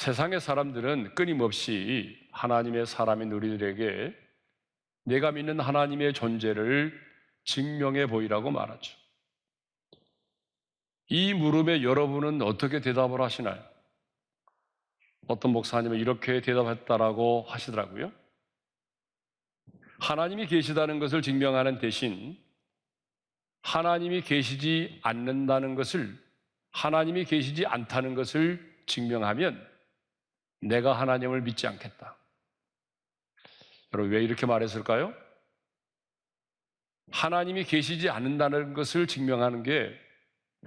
세상의 사람들은 끊임없이 하나님의 사람인 우리들에게 내가 믿는 하나님의 존재를 증명해 보이라고 말하죠. 이 물음에 여러분은 어떻게 대답을 하시나요? 어떤 목사님은 이렇게 대답했다라고 하시더라고요. 하나님이 계시다는 것을 증명하는 대신 하나님이 계시지 않는다는 것을, 하나님이 계시지 않다는 것을 증명하면 내가 하나님을 믿지 않겠다. 여러분, 왜 이렇게 말했을까요? 하나님이 계시지 않는다는 것을 증명하는 게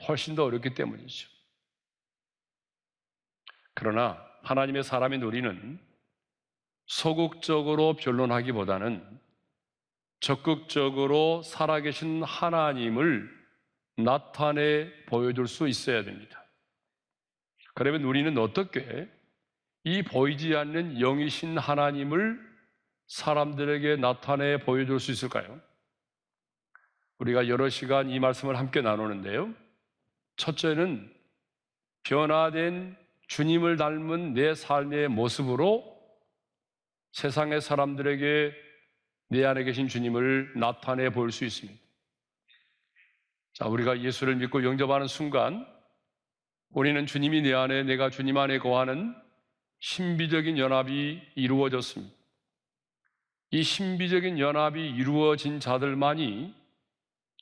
훨씬 더 어렵기 때문이죠. 그러나 하나님의 사람인 우리는 소극적으로 변론하기보다는 적극적으로 살아계신 하나님을 나타내 보여줄 수 있어야 됩니다. 그러면 우리는 어떻게 이 보이지 않는 영이신 하나님을 사람들에게 나타내 보여줄 수 있을까요? 우리가 여러 시간 이 말씀을 함께 나누는데요. 첫째는 변화된 주님을 닮은 내 삶의 모습으로 세상의 사람들에게 내 안에 계신 주님을 나타내 볼 수 있습니다. 자, 우리가 예수를 믿고 영접하는 순간 우리는 주님이 내 안에, 내가 주님 안에 거하는 신비적인 연합이 이루어졌습니다. 이 신비적인 연합이 이루어진 자들만이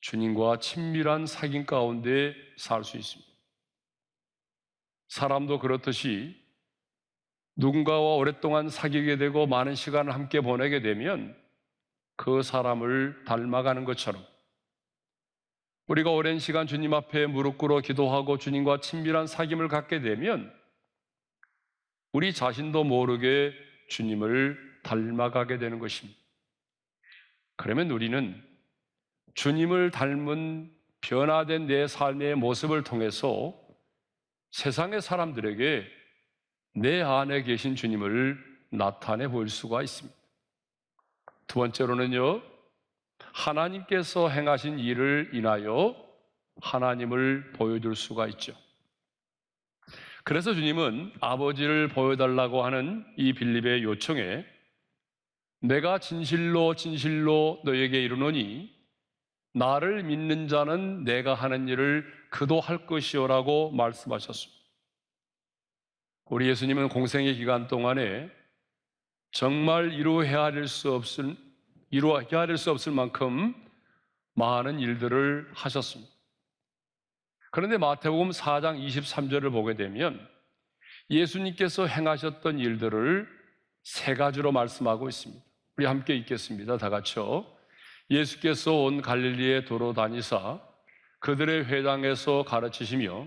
주님과 친밀한 사귐 가운데 살 수 있습니다. 사람도 그렇듯이 누군가와 오랫동안 사귀게 되고 많은 시간을 함께 보내게 되면 그 사람을 닮아가는 것처럼 우리가 오랜 시간 주님 앞에 무릎 꿇어 기도하고 주님과 친밀한 사귐을 갖게 되면 우리 자신도 모르게 주님을 닮아가게 되는 것입니다. 그러면 우리는 주님을 닮은 변화된 내 삶의 모습을 통해서 세상의 사람들에게 내 안에 계신 주님을 나타내 볼 수가 있습니다. 두 번째로는요, 하나님께서 행하신 일을 인하여 하나님을 보여줄 수가 있죠. 그래서 주님은 아버지를 보여달라고 하는 이 빌립의 요청에 내가 진실로 진실로 너에게 이르노니 나를 믿는 자는 내가 하는 일을 그도 할 것이요라고 말씀하셨습니다. 우리 예수님은 공생의 기간 동안에 정말 이루어야 될 수 없을 만큼 많은 일들을 하셨습니다. 그런데 마태복음 4장 23절을 보게 되면 예수님께서 행하셨던 일들을 세 가지로 말씀하고 있습니다. 우리 함께 읽겠습니다. 다 같이요. 예수께서 온 갈릴리에 도로 다니사 그들의 회당에서 가르치시며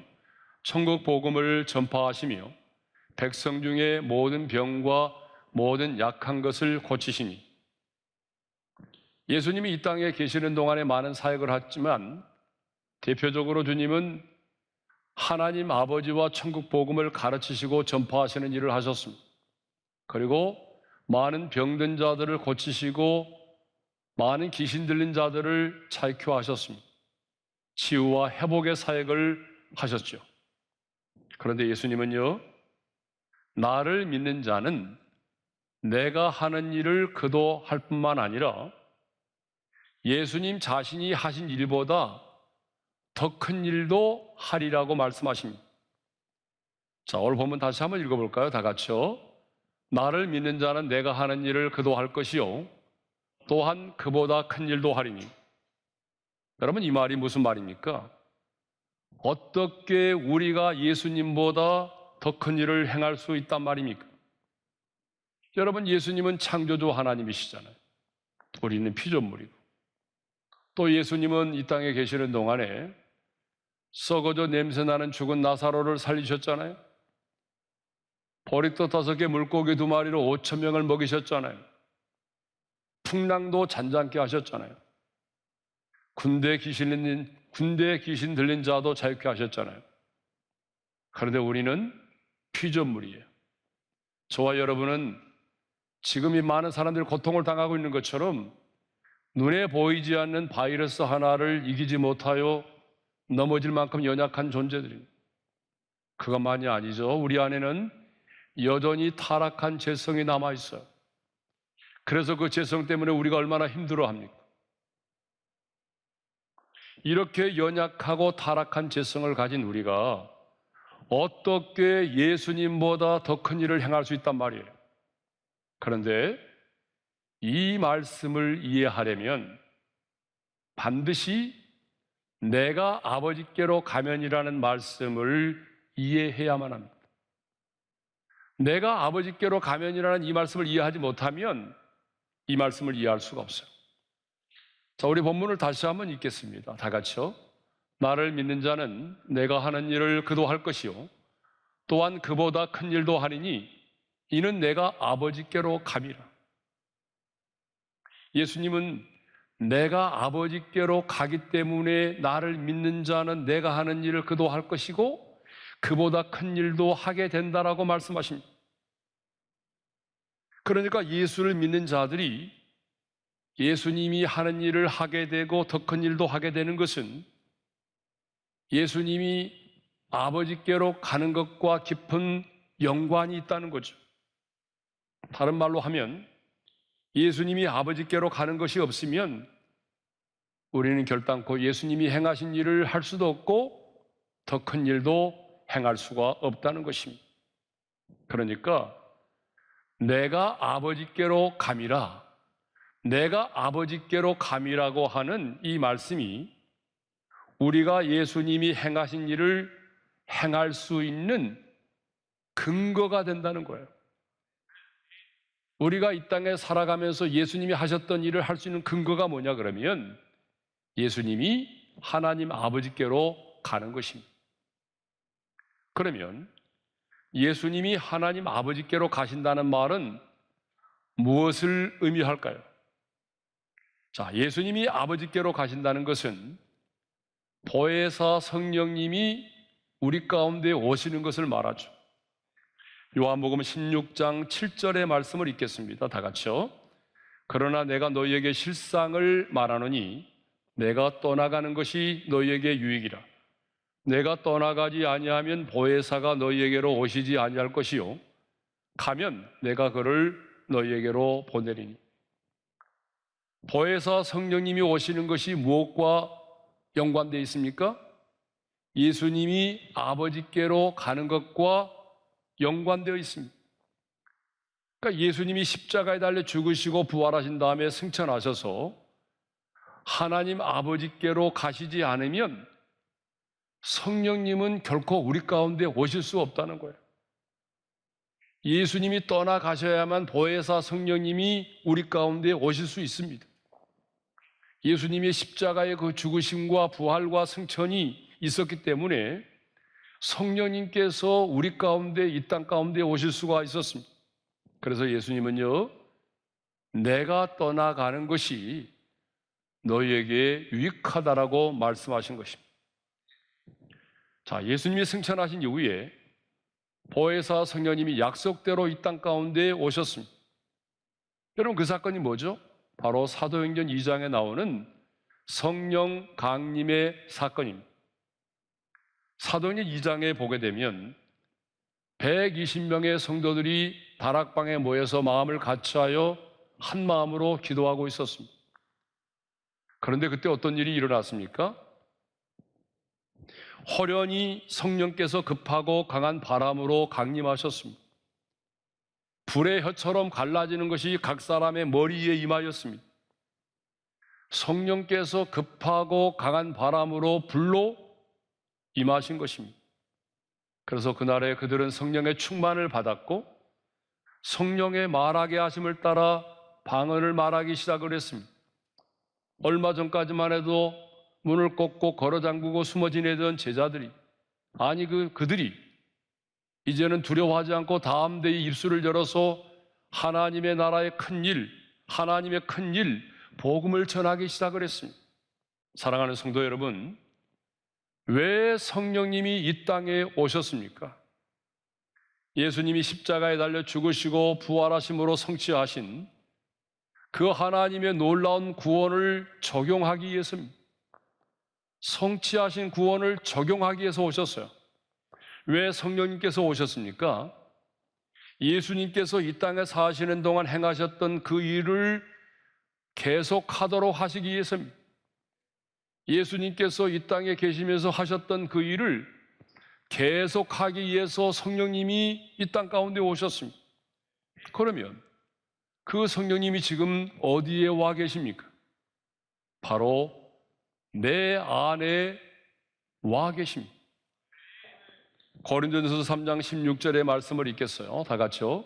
천국 복음을 전파하시며 백성 중에 모든 병과 모든 약한 것을 고치시니. 예수님이 이 땅에 계시는 동안에 많은 사역을 했지만 대표적으로 주님은 하나님 아버지와 천국 복음을 가르치시고 전파하시는 일을 하셨습니다. 그리고 많은 병든 자들을 고치시고 많은 귀신 들린 자들을 자유하셨습니다. 치유와 회복의 사역을 하셨죠. 그런데 예수님은요, 나를 믿는 자는 내가 하는 일을 그도 할 뿐만 아니라 예수님 자신이 하신 일보다 더 큰 일도 하리라고 말씀하십니다. 자, 오늘 본문 다시 한번 읽어볼까요? 다 같이요. 나를 믿는 자는 내가 하는 일을 그도 할 것이요 또한 그보다 큰 일도 하리니. 여러분, 이 말이 무슨 말입니까? 어떻게 우리가 예수님보다 더 큰 일을 행할 수 있단 말입니까? 여러분, 예수님은 창조주 하나님이시잖아요. 우리는 피조물이고, 또 예수님은 이 땅에 계시는 동안에 썩어져 냄새나는 죽은 나사로를 살리셨잖아요. 보리떡 5개, 물고기 2마리로 5,000명을 먹이셨잖아요. 풍랑도 잔잔케 하셨잖아요. 군대에 귀신 들린 자도 자유케 하셨잖아요. 그런데 우리는 피조물이에요. 저와 여러분은 지금 이 많은 사람들이 고통을 당하고 있는 것처럼 눈에 보이지 않는 바이러스 하나를 이기지 못하여 넘어질 만큼 연약한 존재들입니다. 그것만이 아니죠. 우리 안에는 여전히 타락한 죄성이 남아 있어요. 그래서 그 죄성 때문에 우리가 얼마나 힘들어합니까? 이렇게 연약하고 타락한 죄성을 가진 우리가 어떻게 예수님보다 더 큰 일을 행할 수 있단 말이에요. 그런데 이 말씀을 이해하려면 반드시 내가 아버지께로 가면이라는 말씀을 이해해야만 합니다. 내가 아버지께로 가면이라는 이 말씀을 이해하지 못하면 이 말씀을 이해할 수가 없어요. 자, 우리 본문을 다시 한번 읽겠습니다. 다 같이요. 나를 믿는 자는 내가 하는 일을 그도 할 것이요 또한 그보다 큰 일도 하리니 이는 내가 아버지께로 감이라. 예수님은 내가 아버지께로 가기 때문에 나를 믿는 자는 내가 하는 일을 그도 할 것이고 그보다 큰 일도 하게 된다라고 말씀하십니다. 그러니까 예수를 믿는 자들이 예수님이 하는 일을 하게 되고 더 큰 일도 하게 되는 것은 예수님이 아버지께로 가는 것과 깊은 연관이 있다는 거죠. 다른 말로 하면 예수님이 아버지께로 가는 것이 없으면 우리는 결단코 예수님이 행하신 일을 할 수도 없고 더 큰 일도 행할 수가 없다는 것입니다. 그러니까 내가 아버지께로 감이라, 내가 아버지께로 감이라고 하는 이 말씀이 우리가 예수님이 행하신 일을 행할 수 있는 근거가 된다는 거예요. 우리가 이 땅에 살아가면서 예수님이 하셨던 일을 할 수 있는 근거가 뭐냐 그러면 예수님이 하나님 아버지께로 가는 것입니다. 그러면 예수님이 하나님 아버지께로 가신다는 말은 무엇을 의미할까요? 자, 예수님이 아버지께로 가신다는 것은 보혜사 성령님이 우리 가운데 오시는 것을 말하죠. 요한복음 16장 7절의 말씀을 읽겠습니다. 다 같이요. 그러나 내가 너희에게 실상을 말하노니 내가 떠나가는 것이 너희에게 유익이라. 내가 떠나가지 아니하면 보혜사가 너희에게로 오시지 아니할 것이요 가면 내가 그를 너희에게로 보내리니. 보혜사 성령님이 오시는 것이 무엇과 연관되어 있습니까? 예수님이 아버지께로 가는 것과 연관되어 있습니다. 그러니까 예수님이 십자가에 달려 죽으시고 부활하신 다음에 승천하셔서 하나님 아버지께로 가시지 않으면 성령님은 결코 우리 가운데 오실 수 없다는 거예요. 예수님이 떠나가셔야만 보혜사 성령님이 우리 가운데 오실 수 있습니다. 예수님의 십자가의 그 죽으심과 부활과 승천이 있었기 때문에 성령님께서 우리 가운데, 이 땅 가운데 오실 수가 있었습니다. 그래서 예수님은요, 내가 떠나가는 것이 너희에게 유익하다라고 말씀하신 것입니다. 자, 예수님이 승천하신 이후에 보혜사 성령님이 약속대로 이 땅 가운데 오셨습니다. 여러분, 그 사건이 뭐죠? 바로 사도행전 2장에 나오는 성령 강림의 사건입니다. 사도행전 2장에 보게 되면 120명의 성도들이 다락방에 모여서 마음을 같이하여 한 마음으로 기도하고 있었습니다. 그런데 그때 어떤 일이 일어났습니까? 호련히 성령께서 급하고 강한 바람으로 강림하셨습니다. 불의 혀처럼 갈라지는 것이 각 사람의 머리에 임하였습니다. 성령께서 급하고 강한 바람으로 불로 임하신 것입니다. 그래서 그날에 그들은 성령의 충만을 받았고 성령의 말하게 하심을 따라 방언을 말하기 시작을 했습니다. 얼마 전까지만 해도 문을 꽂고 걸어 잠그고 숨어 지내던 제자들이, 아니 그들이 이제는 두려워하지 않고 담대히 입술을 열어서 하나님의 나라의 큰 일, 하나님의 큰 일, 복음을 전하기 시작을 했습니다. 사랑하는 성도 여러분, 왜 성령님이 이 땅에 오셨습니까? 예수님이 십자가에 달려 죽으시고 부활하심으로 성취하신 그 하나님의 놀라운 구원을 적용하기 위해서입니다. 성취하신 구원을 적용하기 위해서 오셨어요. 왜 성령님께서 오셨습니까? 예수님께서 이 땅에 사시는 동안 행하셨던 그 일을 계속하도록 하시기 위해서입니다. 예수님께서 이 땅에 계시면서 하셨던 그 일을 계속하기 위해서 성령님이 이 땅 가운데 오셨습니다. 그러면 그 성령님이 지금 어디에 와 계십니까? 바로 내 안에 와 계십니다. 고린도전서 3장 16절의 말씀을 읽겠어요. 다 같이요.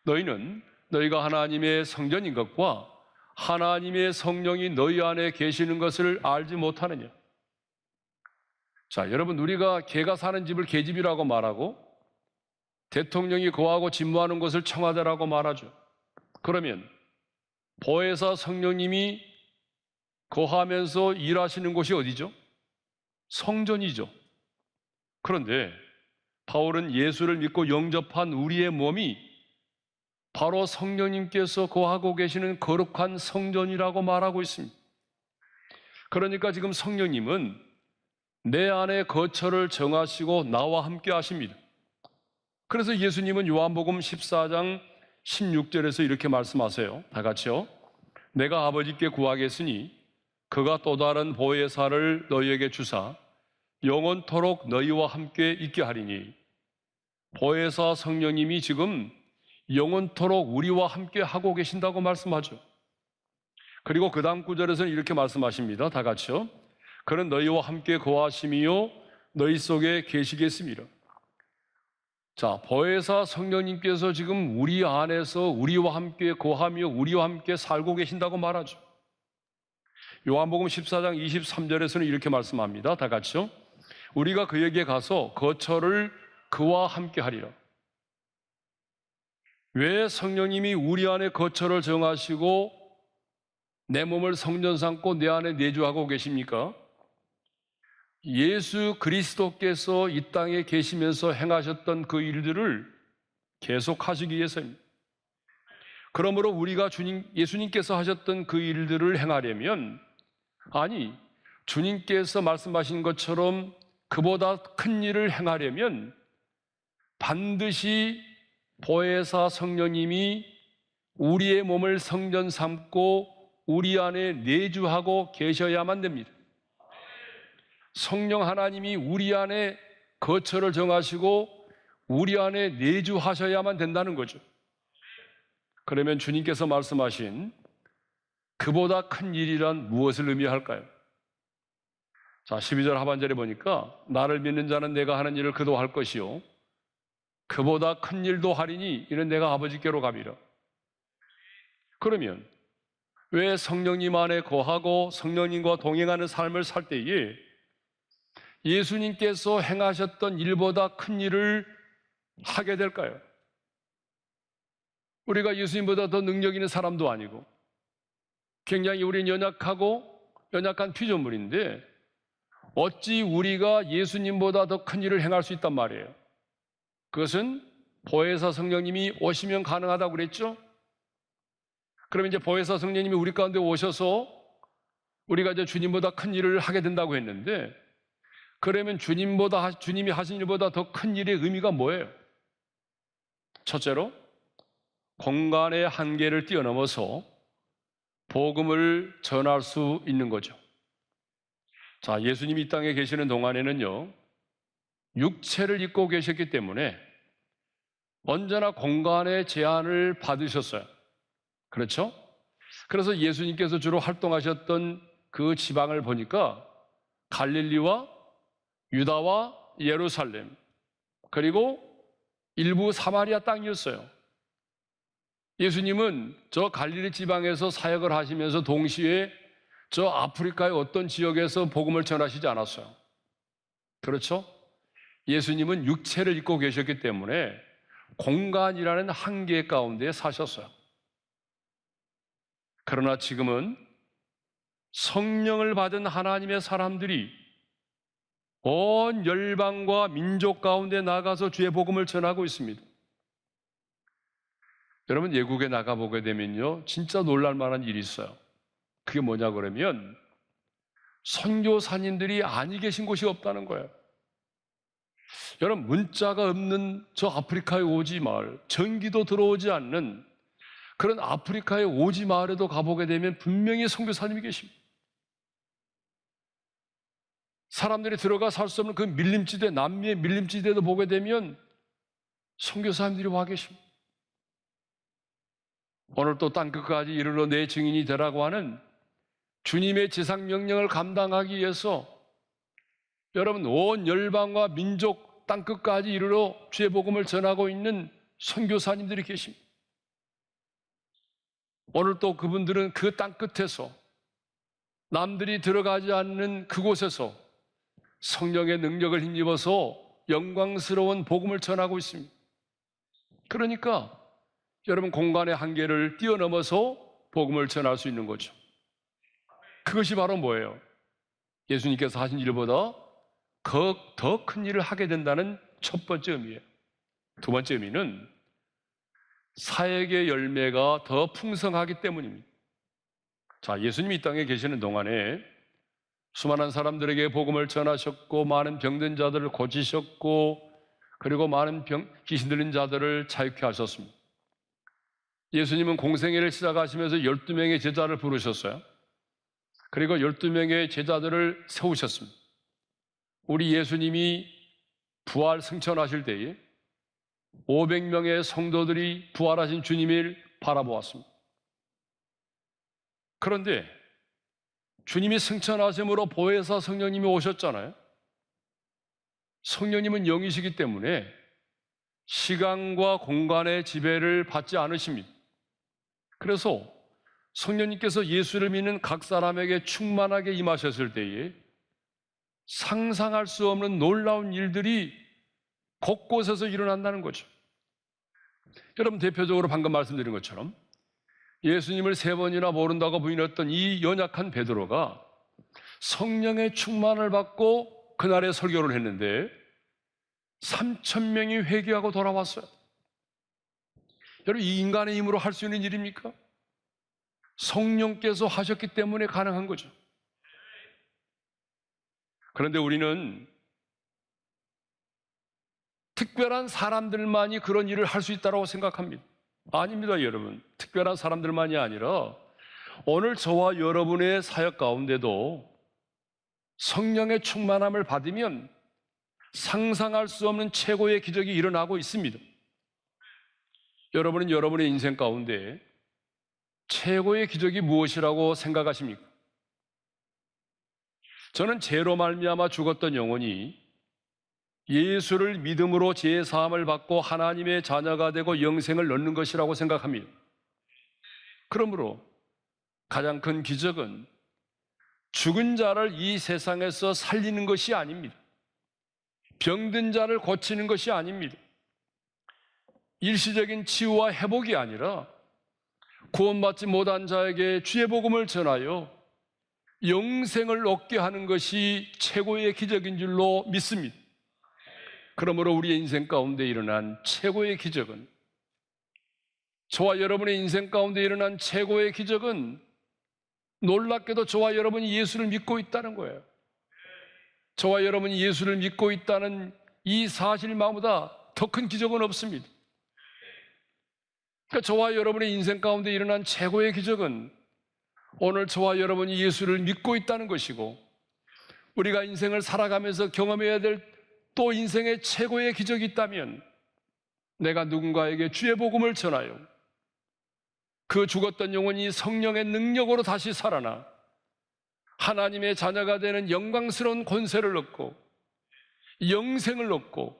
너희는 너희가 하나님의 성전인 것과 하나님의 성령이 너희 안에 계시는 것을 알지 못하느냐. 자, 여러분, 우리가 개가 사는 집을 개집이라고 말하고 대통령이 거하고 집무하는 것을 청와대라고 말하죠. 그러면 보혜사 성령님이 거하면서 일하시는 곳이 어디죠? 성전이죠. 그런데 바울은 예수를 믿고 영접한 우리의 몸이 바로 성령님께서 거하고 계시는 거룩한 성전이라고 말하고 있습니다. 그러니까 지금 성령님은 내 안에 거처를 정하시고 나와 함께 하십니다. 그래서 예수님은 요한복음 14장 16절에서 이렇게 말씀하세요. 다 같이요. 내가 아버지께 구하겠으니 그가 또 다른 보혜사를 너희에게 주사 영원토록 너희와 함께 있게 하리니. 보혜사 성령님이 지금 영원토록 우리와 함께 하고 계신다고 말씀하죠. 그리고 그 다음 구절에서는 이렇게 말씀하십니다. 다 같이요. 그는 너희와 함께 거하심이요 너희 속에 계시겠습니다. 자, 보혜사 성령님께서 지금 우리 안에서 우리와 함께 거하며 우리와 함께 살고 계신다고 말하죠. 요한복음 14장 23절에서는 이렇게 말씀합니다. 다 같이요. 우리가 그에게 가서 거처를 그와 함께 하리라. 왜 성령님이 우리 안에 거처를 정하시고 내 몸을 성전 삼고 내 안에 내주하고 계십니까? 예수 그리스도께서 이 땅에 계시면서 행하셨던 그 일들을 계속하시기 위해서입니다. 그러므로 우리가 예수님께서 하셨던 그 일들을 행하려면, 아니, 주님께서 말씀하신 것처럼 그보다 큰 일을 행하려면 반드시 보혜사 성령님이 우리의 몸을 성전 삼고 우리 안에 내주하고 계셔야만 됩니다. 성령 하나님이 우리 안에 거처를 정하시고 우리 안에 내주하셔야만 된다는 거죠. 그러면 주님께서 말씀하신 그보다 큰 일이란 무엇을 의미할까요? 자, 12절 하반절에 보니까 나를 믿는 자는 내가 하는 일을 그도 할 것이요 그보다 큰 일도 하리니 이는 내가 아버지께로 가미라. 그러면 왜 성령님 안에 거하고 성령님과 동행하는 삶을 살 때에 예수님께서 행하셨던 일보다 큰 일을 하게 될까요? 우리가 예수님보다 더 능력 있는 사람도 아니고 굉장히 우리는 연약한 피조물인데 어찌 우리가 예수님보다 더 큰 일을 행할 수 있단 말이에요. 그것은 보혜사 성령님이 오시면 가능하다고 그랬죠? 그러면 이제 보혜사 성령님이 우리 가운데 오셔서 우리가 이제 주님보다 큰 일을 하게 된다고 했는데, 그러면 주님이 하신 일보다 더 큰 일의 의미가 뭐예요? 첫째로 공간의 한계를 뛰어넘어서 복음을 전할 수 있는 거죠. 자, 예수님이 이 땅에 계시는 동안에는요, 육체를 입고 계셨기 때문에 언제나 공간의 제한을 받으셨어요. 그렇죠? 그래서 예수님께서 주로 활동하셨던 그 지방을 보니까 갈릴리와 유다와 예루살렘, 그리고 일부 사마리아 땅이었어요. 예수님은 저 갈릴리 지방에서 사역을 하시면서 동시에 저 아프리카의 어떤 지역에서 복음을 전하시지 않았어요. 그렇죠? 예수님은 육체를 입고 계셨기 때문에 공간이라는 한계 가운데 사셨어요. 그러나 지금은 성령을 받은 하나님의 사람들이 온 열방과 민족 가운데 나가서 주의 복음을 전하고 있습니다. 여러분, 외국에 나가보게 되면요, 진짜 놀랄 만한 일이 있어요. 그게 뭐냐 그러면 선교사님들이 아니 계신 곳이 없다는 거예요. 여러분, 문자가 없는 저 아프리카의 오지 마을, 전기도 들어오지 않는 그런 아프리카의 오지 마을에도 가보게 되면 분명히 선교사님이 계십니다. 사람들이 들어가 살 수 없는 그 밀림지대, 남미의 밀림지대도 보게 되면 선교사님들이 와 계십니다. 오늘 또 땅끝까지 이르러 내 증인이 되라고 하는 주님의 지상명령을 감당하기 위해서 여러분, 온 열방과 민족 땅끝까지 이르러 주의 복음을 전하고 있는 선교사님들이 계십니다. 오늘 또 그분들은 그 땅끝에서, 남들이 들어가지 않는 그곳에서 성령의 능력을 힘입어서 영광스러운 복음을 전하고 있습니다. 그러니까 여러분, 공간의 한계를 뛰어넘어서 복음을 전할 수 있는 거죠. 그것이 바로 뭐예요? 예수님께서 하신 일보다 더 큰 일을 하게 된다는 첫 번째 의미예요. 두 번째 의미는 사역의 열매가 더 풍성하기 때문입니다. 자, 예수님이 이 땅에 계시는 동안에 수많은 사람들에게 복음을 전하셨고, 많은 병든 자들을 고치셨고, 그리고 많은 귀신 들린 자들을 자유케 하셨습니다. 예수님은 공생애를 시작하시면서 12명의 제자를 부르셨어요. 그리고 12명의 제자들을 세우셨습니다. 우리 예수님이 부활 승천하실 때에 500명의 성도들이 부활하신 주님을 바라보았습니다. 그런데 주님이 승천하심으로 보혜사 성령님이 오셨잖아요. 성령님은 영이시기 때문에 시간과 공간의 지배를 받지 않으십니다. 그래서 성령님께서 예수를 믿는 각 사람에게 충만하게 임하셨을 때에 상상할 수 없는 놀라운 일들이 곳곳에서 일어난다는 거죠. 여러분, 대표적으로 방금 말씀드린 것처럼 예수님을 3번이나 모른다고 부인했던 이 연약한 베드로가 성령의 충만을 받고 그날에 설교를 했는데 3,000명이 회개하고 돌아왔어요. 여러분, 이 인간의 힘으로 할 수 있는 일입니까? 성령께서 하셨기 때문에 가능한 거죠. 그런데 우리는 특별한 사람들만이 그런 일을 할 수 있다고 생각합니다. 아닙니다, 여러분. 특별한 사람들만이 아니라 오늘 저와 여러분의 사역 가운데도 성령의 충만함을 받으면 상상할 수 없는 최고의 기적이 일어나고 있습니다. 여러분은 여러분의 인생 가운데 최고의 기적이 무엇이라고 생각하십니까? 저는 죄로 말미암아 죽었던 영혼이 예수를 믿음으로 죄의 사함을 받고 하나님의 자녀가 되고 영생을 얻는 것이라고 생각합니다. 그러므로 가장 큰 기적은 죽은 자를 이 세상에서 살리는 것이 아닙니다. 병든 자를 고치는 것이 아닙니다. 일시적인 치유와 회복이 아니라 구원받지 못한 자에게 주의 복음을 전하여 영생을 얻게 하는 것이 최고의 기적인 줄로 믿습니다. 그러므로 우리의 인생 가운데 일어난 최고의 기적은, 저와 여러분의 인생 가운데 일어난 최고의 기적은 놀랍게도 저와 여러분이 예수를 믿고 있다는 거예요. 저와 여러분이 예수를 믿고 있다는 이 사실만보다 더 큰 기적은 없습니다. 그러니까 저와 여러분의 인생 가운데 일어난 최고의 기적은 오늘 저와 여러분이 예수를 믿고 있다는 것이고, 우리가 인생을 살아가면서 경험해야 될 또 인생의 최고의 기적이 있다면, 내가 누군가에게 주의 복음을 전하여 그 죽었던 영혼이 성령의 능력으로 다시 살아나 하나님의 자녀가 되는 영광스러운 권세를 얻고 영생을 얻고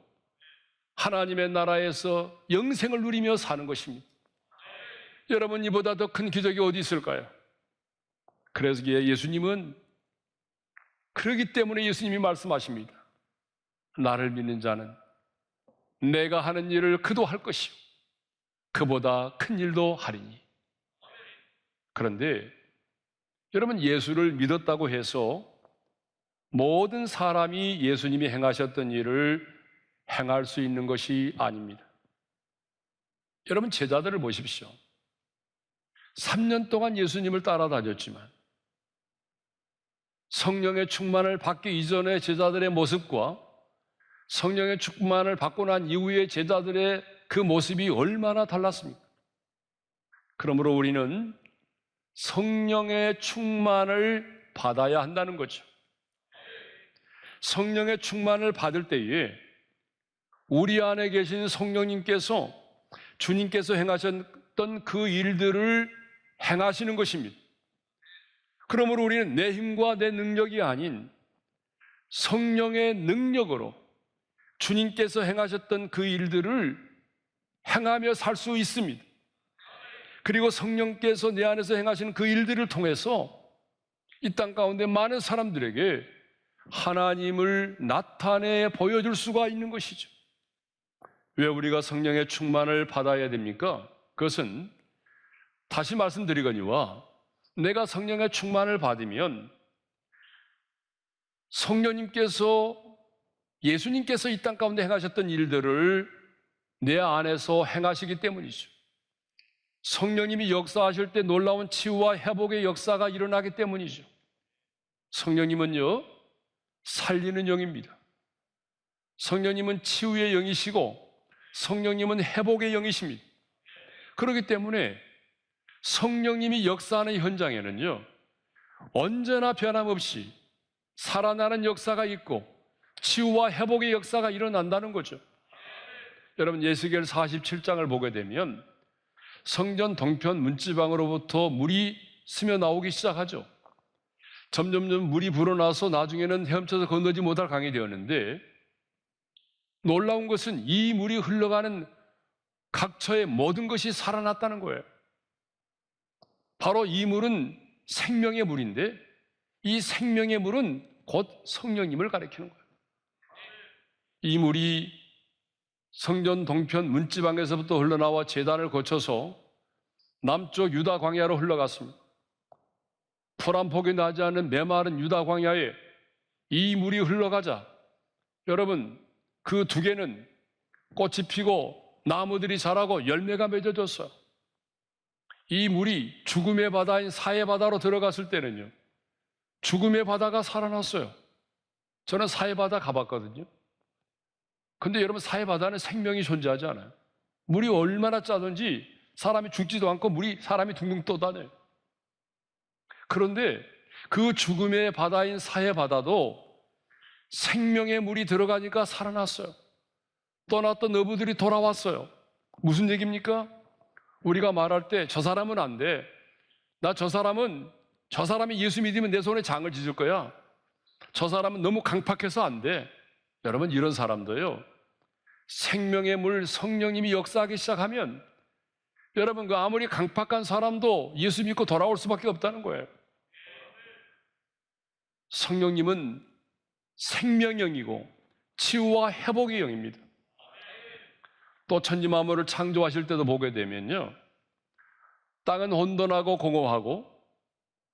하나님의 나라에서 영생을 누리며 사는 것입니다. 여러분, 이보다 더 큰 기적이 어디 있을까요? 그래서 예수님은, 그러기 때문에 예수님이 말씀하십니다. 나를 믿는 자는 내가 하는 일을 그도 할 것이요 그보다 큰 일도 하리니. 그런데 여러분, 예수를 믿었다고 해서 모든 사람이 예수님이 행하셨던 일을 행할 수 있는 것이 아닙니다. 여러분, 제자들을 보십시오. 3년 동안 예수님을 따라다녔지만 성령의 충만을 받기 이전의 제자들의 모습과 성령의 충만을 받고 난 이후의 제자들의 그 모습이 얼마나 달랐습니까? 그러므로 우리는 성령의 충만을 받아야 한다는 거죠. 성령의 충만을 받을 때에 우리 안에 계신 성령님께서 주님께서 행하셨던 그 일들을 행하시는 것입니다. 그러므로 우리는 내 힘과 내 능력이 아닌 성령의 능력으로 주님께서 행하셨던 그 일들을 행하며 살 수 있습니다. 그리고 성령께서 내 안에서 행하시는 그 일들을 통해서 이 땅 가운데 많은 사람들에게 하나님을 나타내 보여줄 수가 있는 것이죠. 왜 우리가 성령의 충만을 받아야 됩니까? 그것은 다시 말씀드리거니와 내가 성령의 충만을 받으면 성령님께서 예수님께서 이 땅 가운데 행하셨던 일들을 내 안에서 행하시기 때문이죠. 성령님이 역사하실 때 놀라운 치유와 회복의 역사가 일어나기 때문이죠. 성령님은요, 살리는 영입니다. 성령님은 치유의 영이시고 성령님은 회복의 영이십니다. 그렇기 때문에 성령님이 역사하는 현장에는요, 언제나 변함없이 살아나는 역사가 있고 치유와 회복의 역사가 일어난다는 거죠. 여러분, 예수겔 47장을 보게 되면 성전 동편 문지방으로부터 물이 스며 나오기 시작하죠. 점점점 물이 불어나서 나중에는 헤엄쳐서 건너지 못할 강이 되었는데, 놀라운 것은 이 물이 흘러가는 각처의 모든 것이 살아났다는 거예요. 바로 이 물은 생명의 물인데, 이 생명의 물은 곧 성령님을 가리키는 거예요. 이 물이 성전 동편 문지방에서부터 흘러나와 제단을 거쳐서 남쪽 유다 광야로 흘러갔습니다. 풀 한 폭이 나지 않는 메마른 유다 광야에 이 물이 흘러가자 여러분, 그 두 개는 꽃이 피고 나무들이 자라고 열매가 맺어졌어요. 이 물이 죽음의 바다인 사해 바다로 들어갔을 때는요, 죽음의 바다가 살아났어요. 저는 사해 바다 가봤거든요. 근데 여러분, 사해 바다는 생명이 존재하지 않아요. 물이 얼마나 짜든지 사람이 죽지도 않고 사람이 둥둥 떠다녀요. 그런데 그 죽음의 바다인 사해 바다도 생명의 물이 들어가니까 살아났어요. 떠났던 어부들이 돌아왔어요. 무슨 얘기입니까? 우리가 말할 때 저 사람은 안 돼. 저 사람이 예수 믿으면 내 손에 장을 찢을 거야. 저 사람은 너무 강팍해서 안 돼. 여러분, 이런 사람도요, 생명의 물 성령님이 역사하기 시작하면 여러분, 그 아무리 강팍한 사람도 예수 믿고 돌아올 수밖에 없다는 거예요. 성령님은 생명영이고 치유와 회복의 영입니다. 또 천지 만물을 창조하실 때도 보게 되면요, 땅은 혼돈하고 공허하고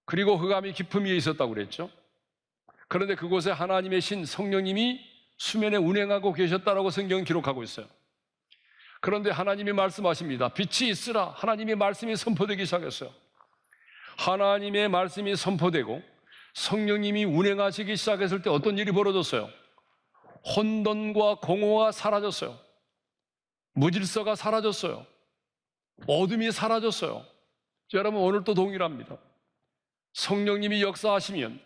그리고 흑암이 깊음 위에 있었다고 그랬죠. 그런데 그곳에 하나님의 신 성령님이 수면에 운행하고 계셨다라고 성경은 기록하고 있어요. 그런데 하나님이 말씀하십니다. 빛이 있으라. 하나님의 말씀이 선포되기 시작했어요. 하나님의 말씀이 선포되고 성령님이 운행하시기 시작했을 때 어떤 일이 벌어졌어요? 혼돈과 공허가 사라졌어요. 무질서가 사라졌어요. 어둠이 사라졌어요. 여러분, 오늘도 동일합니다. 성령님이 역사하시면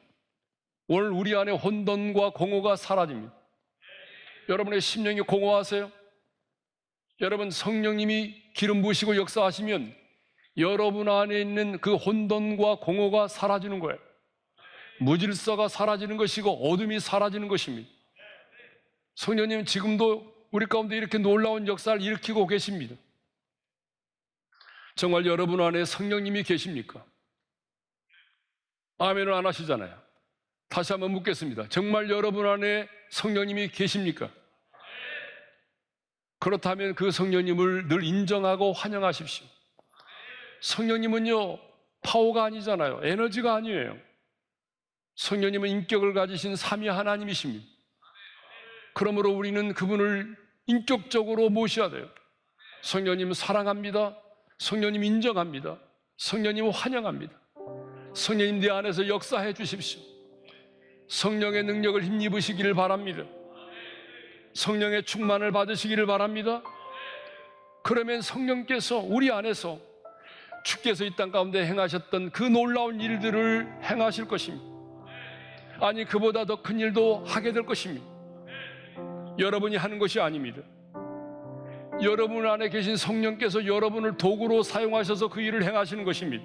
오늘 우리 안에 혼돈과 공허가 사라집니다. 여러분의 심령이 공허하세요? 여러분, 성령님이 기름 부으시고 역사하시면 여러분 안에 있는 그 혼돈과 공허가 사라지는 거예요. 무질서가 사라지는 것이고 어둠이 사라지는 것입니다. 성령님 지금도 우리 가운데 이렇게 놀라운 역사를 일으키고 계십니다. 정말 여러분 안에 성령님이 계십니까? 아멘을 안 하시잖아요. 다시 한번 묻겠습니다. 정말 여러분 안에 성령님이 계십니까? 그렇다면 그 성령님을 늘 인정하고 환영하십시오. 성령님은요, 파워가 아니잖아요. 에너지가 아니에요. 성령님은 인격을 가지신 삼위 하나님이십니다. 그러므로 우리는 그분을 인격적으로 모셔야 돼요. 성령님 사랑합니다. 성령님 인정합니다. 성령님 환영합니다. 성령님 내 안에서 역사해 주십시오. 성령의 능력을 힘입으시기를 바랍니다. 성령의 충만을 받으시기를 바랍니다. 그러면 성령께서 우리 안에서 주께서 이 땅 가운데 행하셨던 그 놀라운 일들을 행하실 것입니다. 아니, 그보다 더 큰 일도 하게 될 것입니다. 여러분이 하는 것이 아닙니다. 여러분 안에 계신 성령께서 여러분을 도구로 사용하셔서 그 일을 행하시는 것입니다.